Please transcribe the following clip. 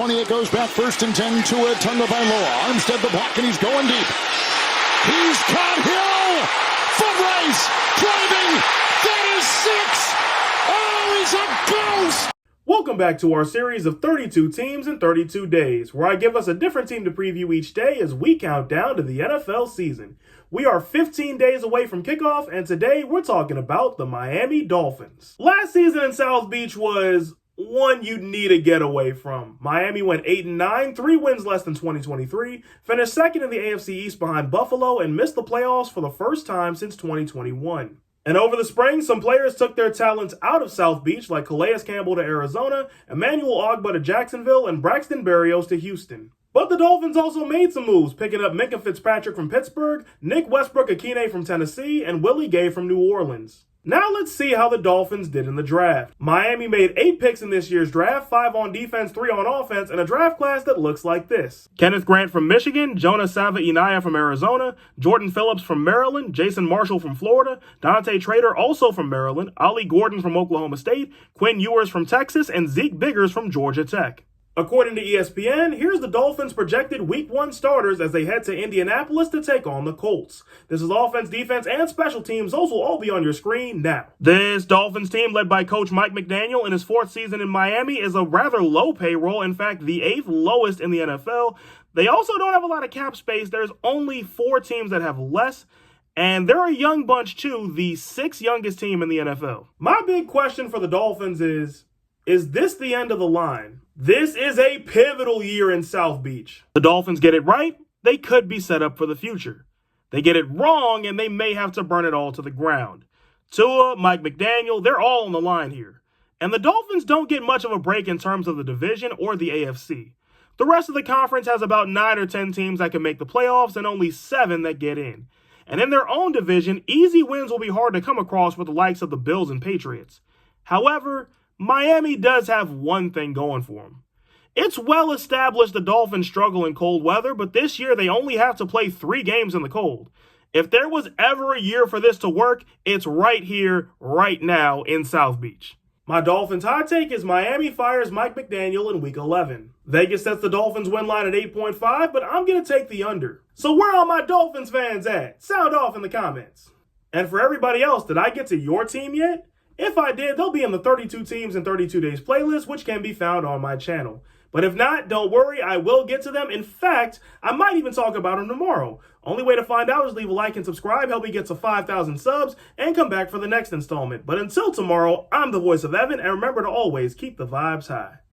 20, it goes back first and 10 to it. Turned by Loa. Armstead the block, and he's going deep. He's caught Hill. Foot race. Driving. That is 6. Oh, he's a ghost. Welcome back to our series of 32 teams in 32 days, where I give us a different team to preview each day as we count down to the NFL season. We are 15 days away from kickoff, and today we're talking about the Miami Dolphins. Last season in South Beach was one you'd need to get away from. Miami went 8-9, 3 wins less than 2023, finished second in the AFC East behind Buffalo, and missed the playoffs for the first time since 2021. And over the spring, some players took their talents out of South Beach, like Calais Campbell to Arizona, Emmanuel Ogbah to Jacksonville, and Braxton Berrios to Houston. But the Dolphins also made some moves, picking up Minkah Fitzpatrick from Pittsburgh, Nick Westbrook-Ikhine from Tennessee, and Willie Gay from New Orleans. Now let's see how the Dolphins did in the draft. Miami made 8 picks in this year's draft, 5 on defense, 3 on offense, and a draft class that looks like this. Kenneth Grant from Michigan, Jonah Sava-Inaya from Arizona, Jordan Phillips from Maryland, Jason Marshall from Florida, Dante Trader also from Maryland, Ollie Gordon from Oklahoma State, Quinn Ewers from Texas, and Zeke Biggers from Georgia Tech. According to ESPN, here's the Dolphins' projected Week 1 starters as they head to Indianapolis to take on the Colts. This is offense, defense, and special teams. Those will all be on your screen now. This Dolphins team, led by coach Mike McDaniel in his 4th season in Miami, is a rather low payroll, in fact, the 8th lowest in the NFL. They also don't have a lot of cap space. There's only 4 teams that have less, and they're a young bunch too, the 6th youngest team in the NFL. My big question for the Dolphins is this the end of the line? This is a pivotal year in South Beach. The Dolphins get it right, they could be set up for the future. They get it wrong, and they may have to burn it all to the ground. Tua, Mike McDaniel, they're all on the line here. And the Dolphins don't get much of a break in terms of the division or the AFC. The rest of the conference has about 9 or 10 teams that can make the playoffs and only 7 that get in. And in their own division, easy wins will be hard to come across with the likes of the Bills and Patriots. However, Miami does have one thing going for them. It's well established the Dolphins struggle in cold weather, but this year they only have to play 3 games in the cold. If there was ever a year for this to work, it's right here, right now in South Beach. My Dolphins hot take is Miami fires Mike McDaniel in Week 11. Vegas sets the Dolphins win line at 8.5, but I'm going to take the under. So where are my Dolphins fans at? Sound off in the comments. And for everybody else, did I get to your team yet? If I did, they'll be in the 32 Teams in 32 Days playlist, which can be found on my channel. But if not, don't worry, I will get to them. In fact, I might even talk about them tomorrow. Only way to find out is leave a like and subscribe, help me get to 5,000 subs, and come back for the next installment. But until tomorrow, I'm the voice of Evan, and remember to always keep the vibes high.